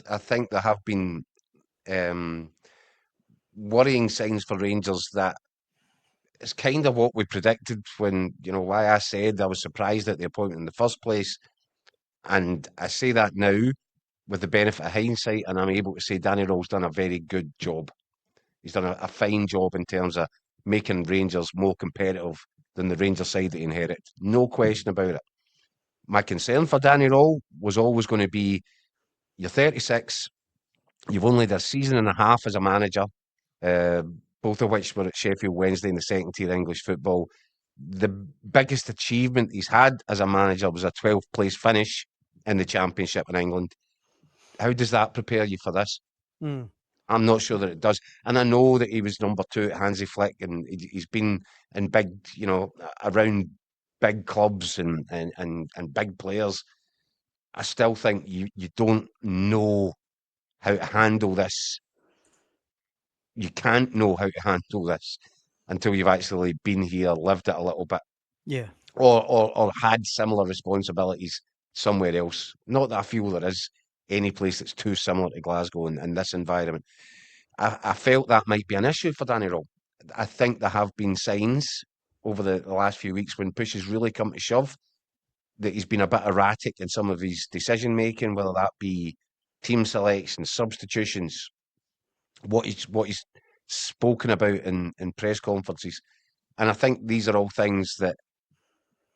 I think there have been worrying signs for Rangers that it's kind of what we predicted when, why I said I was surprised at the appointment in the first place. And I say that now with the benefit of hindsight, and I'm able to say Danny Rohl's done a very good job. He's done a fine job in terms of making Rangers more competitive than the Rangers side that he inherited. No question about it. My concern for Danny Rohl was always going to be, you're 36, you've only done a season and a half as a manager, both of which were at Sheffield Wednesday in the second tier English football. The biggest achievement he's had as a manager was a 12th place finish in the Championship in England. How does that prepare you for this? I'm not sure that it does. And I know that he was number 2 at Hansi Flick, and he's been in big, around big clubs and big players. I still think you don't know how to handle this. You can't know how to handle this until you've actually been here, lived it a little bit. Yeah. Or had similar responsibilities somewhere else. Not that I feel there is any place that's too similar to Glasgow in this environment. I felt that might be an issue for Danny Rohl. I think there have been signs over the last few weeks when push has really come to shove that he's been a bit erratic in some of his decision making, whether that be team selection, substitutions, what he's spoken about in press conferences. And I think these are all things that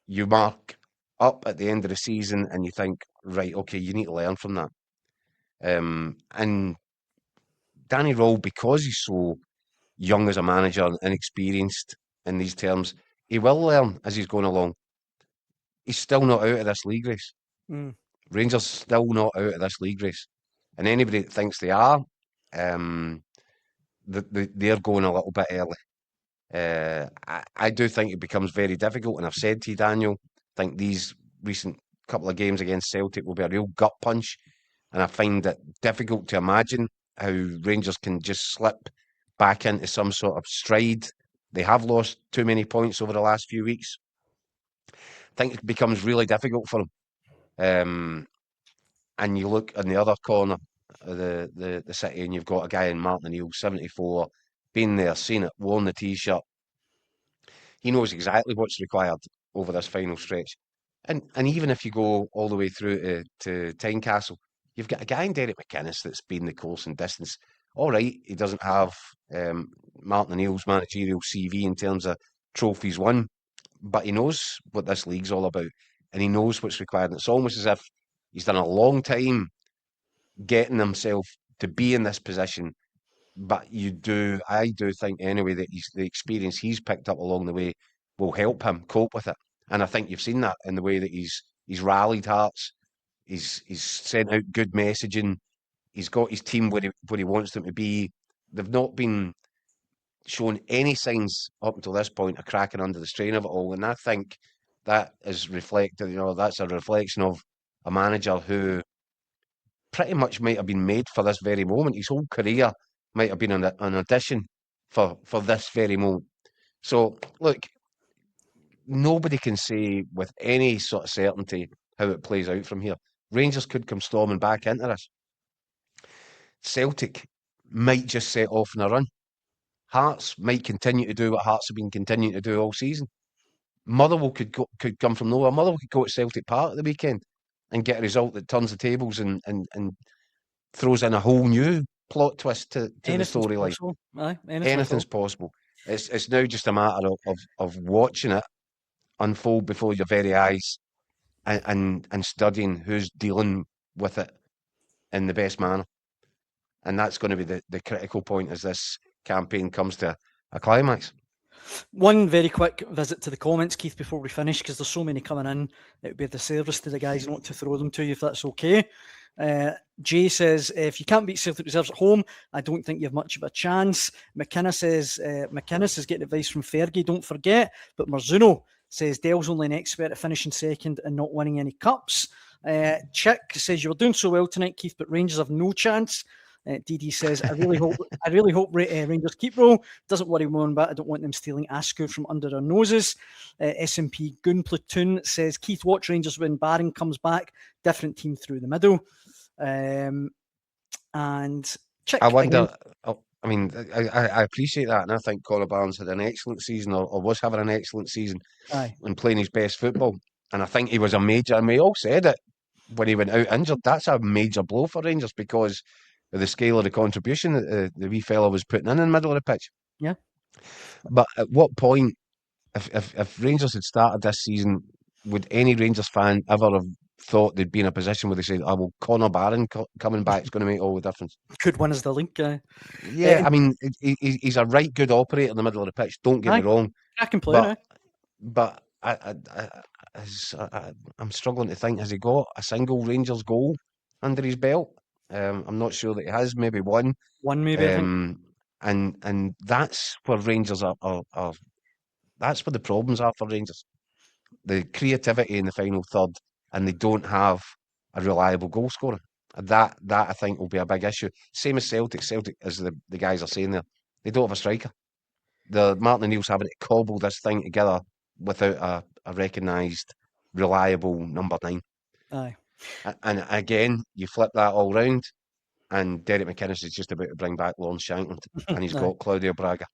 you mark up at the end of the season and you think, right, okay, you need to learn from that. And Danny Rohl, because he's so young as a manager and inexperienced in these terms, he will learn as he's going along. He's still not out of this league race. Rangers still not out of this league race. And anybody that thinks they are, they're going a little bit early. I do think it becomes very difficult, and I've said to you, Daniel, I think these recent couple of games against Celtic will be a real gut punch, and I find it difficult to imagine how Rangers can just slip back into some sort of stride. They have lost too many points over the last few weeks. I think it becomes really difficult for them. And you look in the other corner of the city, and you've got a guy in Martin O'Neill, 74, been there, seen it, worn the T-shirt. He knows exactly what's required over this final stretch. And even if you go all the way through to Tynecastle, you've got a guy in Derek McInnes that's been the course and distance. All right, he doesn't have Martin O'Neill's managerial CV in terms of trophies won, but he knows what this league's all about, and he knows what's required. And it's almost as if he's done a long time getting himself to be in this position. But I do think anyway that the experience he's picked up along the way will help him cope with it. And I think you've seen that in the way that he's rallied hearts, he's sent out good messaging, he's got his team where he wants them to be. They've not been shown any signs up until this point of cracking under the strain of it all. And I think that is reflected, that's a reflection of a manager who pretty much might have been made for this very moment. His whole career might have been an audition for this very moment. So, look, nobody can say with any sort of certainty how it plays out from here. Rangers could come storming back into this. Celtic might just set off on a run. Hearts might continue to do what Hearts have been continuing to do all season. Motherwell could come from nowhere. Motherwell could go to Celtic Park at the weekend and get a result that turns the tables and throws in a whole new plot twist to the storyline. Anything's possible. It's now just a matter of watching it unfold before your very eyes and studying who's dealing with it in the best manner. And that's going to be the critical point as this campaign comes to a climax. One very quick visit to the comments, Keith, before we finish, because there's so many coming in. It would be a disservice to the guys not to throw them to you, if that's okay. Jay says, if you can't beat Celtic reserves at home, I don't think you have much of a chance. McKenna says, McInnes is getting advice from Fergie, don't forget. But Marzuno says, Dell's only an expert at finishing second and not winning any cups. Chick says, you were doing so well tonight, Keith, but Rangers have no chance. DD says, I really hope Rangers keep Rohl. Doesn't worry me one bit. I don't want them stealing Askew from under our noses. SMP Goon Platoon says, Keith, watch Rangers win. Barron comes back. Different team through the middle. And I Chick again. wonder. I mean, I appreciate that, and I think Connor Barnes had an excellent season, or was having an excellent season Aye. when playing his best football. And I think he was a major. And we all said it when he went out injured. That's a major blow for Rangers because of the scale of the contribution that the wee fella was putting in the middle of the pitch. Yeah. But at what point, if Rangers had started this season, would any Rangers fan ever have thought they'd be in a position where they say, "Oh well, Connor Barron coming back is going to make all the difference"? Could win us the league. Yeah, I mean, he's a right good operator in the middle of the pitch. Don't get me Aye. wrong, Cracking player now. but I'm struggling to think. Has he got a single Rangers goal under his belt? I'm not sure that he has. Maybe one. One maybe, I think. And that's where Rangers are. That's where the problems are for Rangers. The creativity in the final third, and they don't have a reliable goal scorer. That I think will be a big issue. Same as Celtic. Celtic, as the guys are saying there, they don't have a striker. The Martin O'Neill's having to cobble this thing together without a recognised, reliable number 9. Aye. And again, you flip that all round, and Derek McInnes is just about to bring back Lawrence Shankland, and he's got Claudio Braga.